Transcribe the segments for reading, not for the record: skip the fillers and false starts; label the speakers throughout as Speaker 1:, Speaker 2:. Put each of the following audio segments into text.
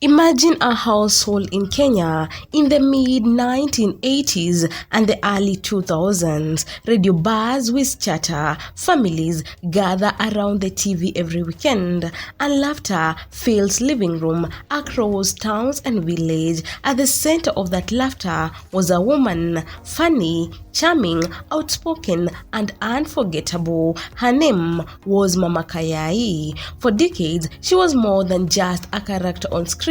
Speaker 1: Imagine a household in Kenya in the mid-1980s and the early 2000s. Radio bars with chatter, families gather around the TV every weekend, and laughter fills living room across towns and village. At the center of that laughter was a woman, funny, charming, outspoken, and unforgettable. Her name was Mama Kayai. For decades, she was more than just a character on screen.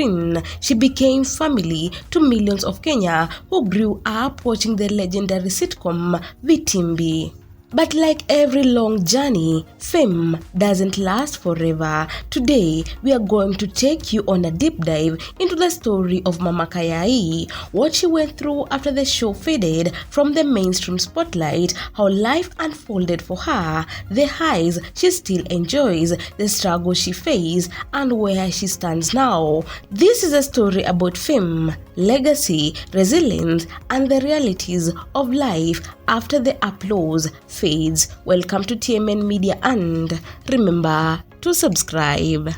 Speaker 1: She became family to millions of Kenya who grew up watching the legendary sitcom Vitimbi. But like every long journey, fame doesn't last forever. Today, we are going to take you on a deep dive into the story of Mama Kayai, what she went through after the show faded from the mainstream spotlight, how life unfolded for her, the highs she still enjoys, the struggles she faced, and where she stands now. This is a story about fame, legacy, resilience, and the realities of life after the applause fades. Welcome to TMN Media and remember to subscribe.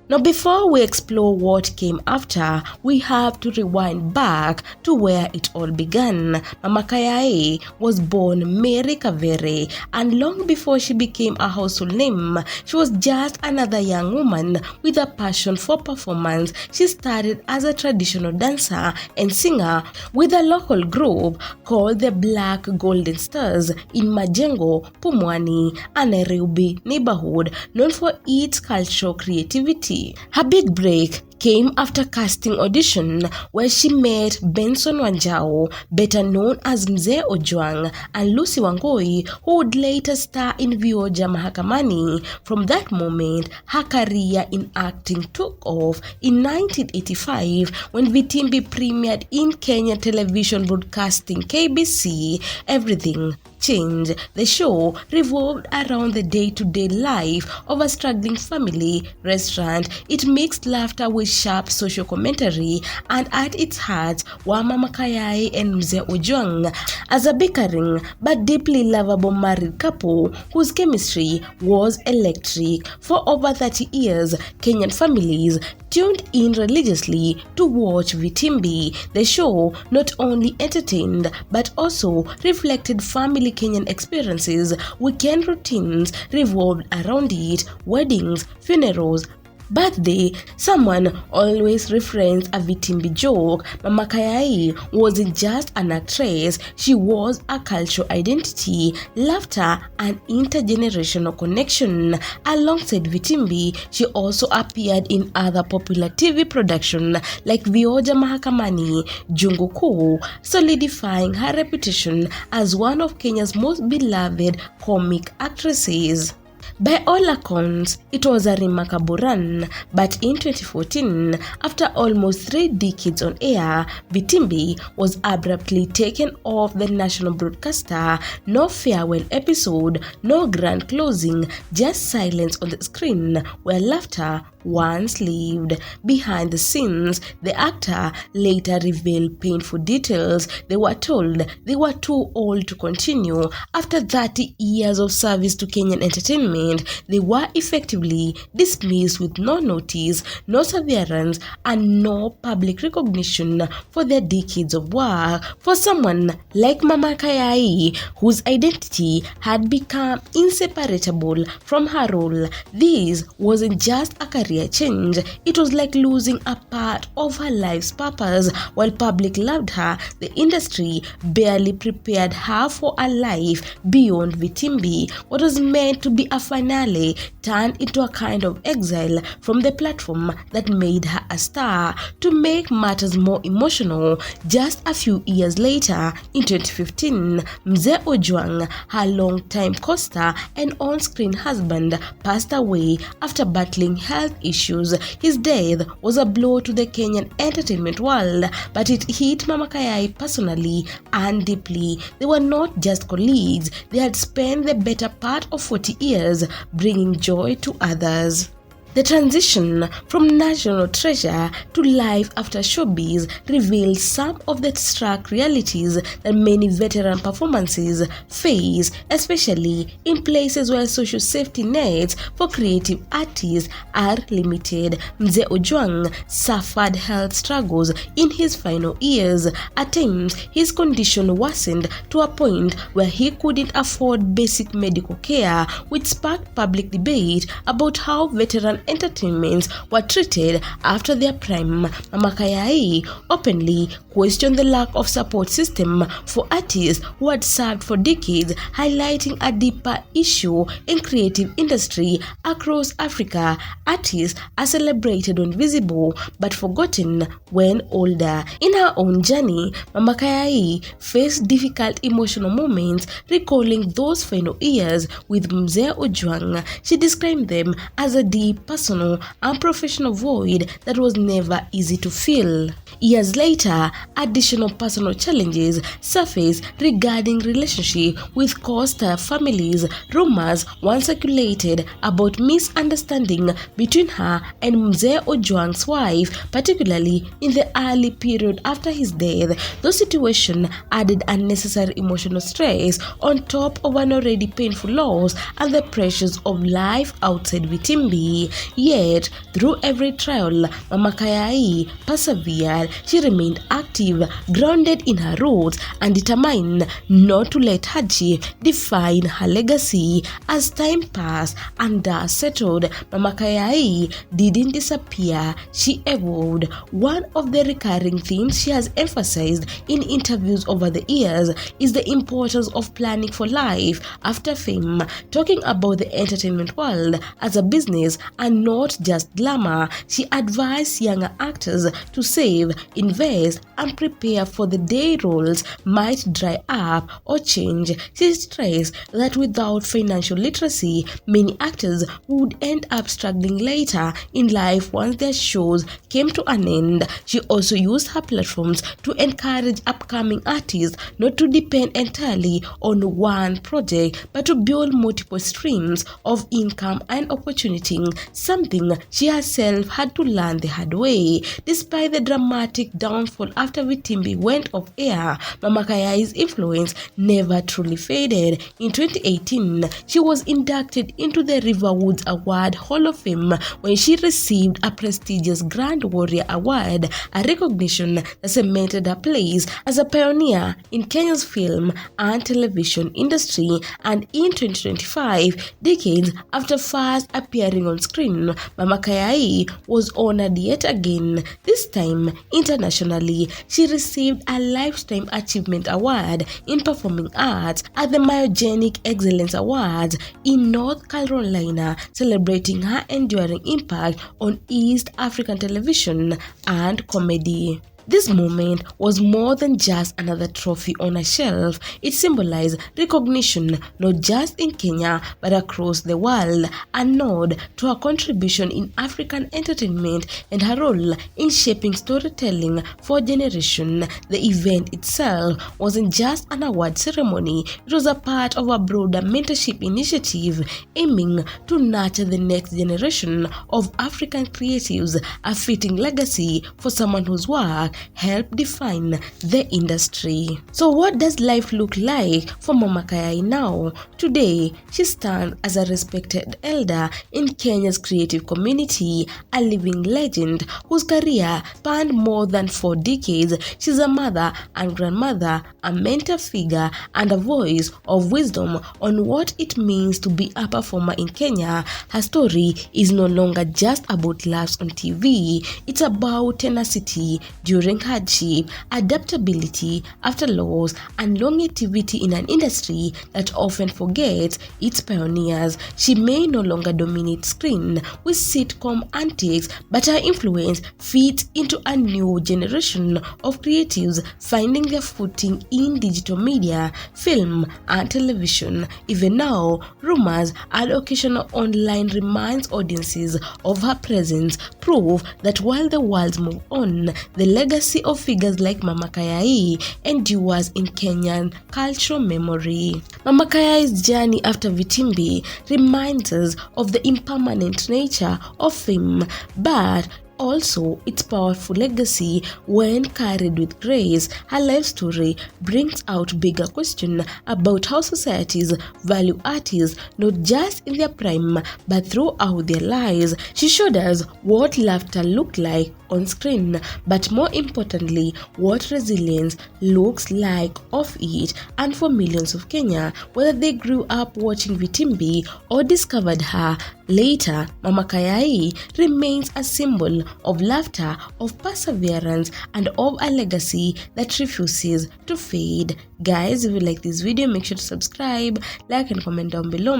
Speaker 1: Now, before we explore what came after, we have to rewind back to where it all began. Mama Kayai was born Mary Kavere, and long before she became a household name, she was just another young woman with a passion for performance. She started as a traditional dancer and singer with a local group called the Black Golden Stars in Majengo, Pumwani, a Nairobi neighborhood known for its cultural creativity. Her big break came after casting audition where she met Benson Wanjao, better known as Mzee Ojwang, and Lucy Wangui, who would later star in Vioja Mahakamani. From that moment, her career in acting took off. In 1985, when Vitimbi premiered in Kenya television broadcasting KBC, everything changed. The show revolved around the day-to-day life of a struggling family restaurant. It mixed laughter with sharp social commentary, and at its heart were Mama Kayai and Mzee Ojwang, as a bickering but deeply lovable married couple whose chemistry was electric. For over 30 years, Kenyan families tuned in religiously to watch Vitimbi. The show not only entertained but also reflected family Kenyan experiences. Weekend routines revolved around it: weddings, funerals, birthday. Someone always referenced a Vitimbi joke. Mama Kayai wasn't just an actress, she was a cultural identity, laughter, and intergenerational connection. Alongside Vitimbi, she also appeared in other popular TV productions like Vioja Mahakamani, Jungu Kuu, solidifying her reputation as one of Kenya's most beloved comic actresses. By all accounts, it was a remarkable run, but in 2014, after almost 3 decades on air, Vitimbi was abruptly taken off the national broadcaster. No farewell episode, no grand closing, just silence on the screen where laughter once lived. Behind the scenes, the actor later revealed painful details. They were told they were too old to continue. After 30 years of service to Kenyan entertainment, they were effectively dismissed with no notice, no severance, and no public recognition for their decades of work. For someone like Mama Kayai, whose identity had become inseparable from her role, this wasn't just a career change. It was like losing a part of her life's purpose. While public loved her, the industry barely prepared her for a life beyond Vitimbi. What was meant to be a finale turned into a kind of exile from the platform that made her a star. To make matters more emotional, just a few years later, in 2015, Mzee Ojwang, her longtime co-star and on-screen husband, passed away after battling health issues. His death was a blow to the Kenyan entertainment world, but it hit Mama Kayai personally and deeply. They were not just colleagues, they had spent the better part of 40 years bringing joy to others. The transition from national treasure to life after showbiz reveals some of the stark realities that many veteran performances face, especially in places where social safety nets for creative artists are limited. Mzee Ojwang suffered health struggles in his final years. At times, his condition worsened to a point where he couldn't afford basic medical care, which sparked public debate about how veteran entertainments were treated after their prime. Mama Kayai openly questioned the lack of support system for artists who had served for decades, highlighting a deeper issue in creative industry across Africa. Artists are celebrated when visible but forgotten when older. In her own journey, Mama Kayai faced difficult emotional moments, recalling those final years with Mzee Ojwang. She described them as a deep personal and professional void that was never easy to fill. Years later, additional personal challenges surfaced regarding relationship with co-star families. Rumors once circulated about misunderstanding between her and Mzee Ojwang's wife, particularly in the early period after his death. Those situations added unnecessary emotional stress on top of an already painful loss and the pressures of life outside Vitimbi. Yet, through every trial, Mama Kayai persevered. She remained active, grounded in her roots, and determined not to let hardship define her legacy. As time passed and dust settled, Mama Kayai didn't disappear. She evolved. One of the recurring themes she has emphasized in interviews over the years is the importance of planning for life after fame, talking about the entertainment world as a business and not just glamour. She advised younger actors to save, invest, and prepare for the day roles might dry up or change. She stressed that without financial literacy, many actors would end up struggling later in life once their shows came to an end. She also used her platforms to encourage upcoming artists not to depend entirely on one project but to build multiple streams of income and opportunity, something she herself had to learn the hard way. Despite the dramatic downfall after Vitimbi went off air, Mama Kayai's influence never truly faded. In 2018, she was inducted into the Riverwoods Award Hall of Fame when she received a prestigious Grand Warrior Award, a recognition that cemented her place as a pioneer in Kenya's film and television industry. And in 2025, decades after first appearing on screen, Mama Kayai was honored yet again, this time internationally. She received a Lifetime Achievement Award in Performing Arts at the Myogenic Excellence Awards in North Carolina, celebrating her enduring impact on East African television and comedy. This moment was more than just another trophy on a shelf. It symbolized recognition not just in Kenya but across the world, a nod to her contribution in African entertainment and her role in shaping storytelling for a generation. The event itself wasn't just an award ceremony, it was a part of a broader mentorship initiative aiming to nurture the next generation of African creatives, a fitting legacy for someone whose work help define the industry. So what does life look like for Mama Kayai now? Today, she stands as a respected elder in Kenya's creative community, a living legend whose career spanned more than 4 decades. She's a mother and grandmother, a mentor figure, and a voice of wisdom on what it means to be a performer in Kenya. Her story is no longer just about laughs on TV. It's about tenacity during hardship, adaptability after loss, and longevity in an industry that often forgets its pioneers. She may no longer dominate screen with sitcom antics, but her influence feeds into a new generation of creatives finding their footing in digital media, film, and television. Even now, rumors and occasional online reminds audiences of her presence, prove that while the world moves on, the legacy legacy of figures like Mama Kayai endures in Kenyan cultural memory. Mama Kayai's journey after Vitimbi reminds us of the impermanent nature of fame, but also its powerful legacy when carried with grace. Her life story brings out bigger questions about how societies value artists not just in their prime but throughout their lives. She showed us what laughter looked like on screen, but more importantly, what resilience looks like off it. And for millions of Kenya, whether they grew up watching Vitimbi or discovered her later, Mama Kayai remains a symbol of laughter, of perseverance, and of a legacy that refuses to fade. Guys, if you like this video, make sure to subscribe, like, and comment down below.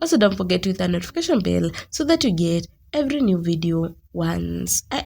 Speaker 1: Also, don't forget to hit the notification bell so that you get every new video once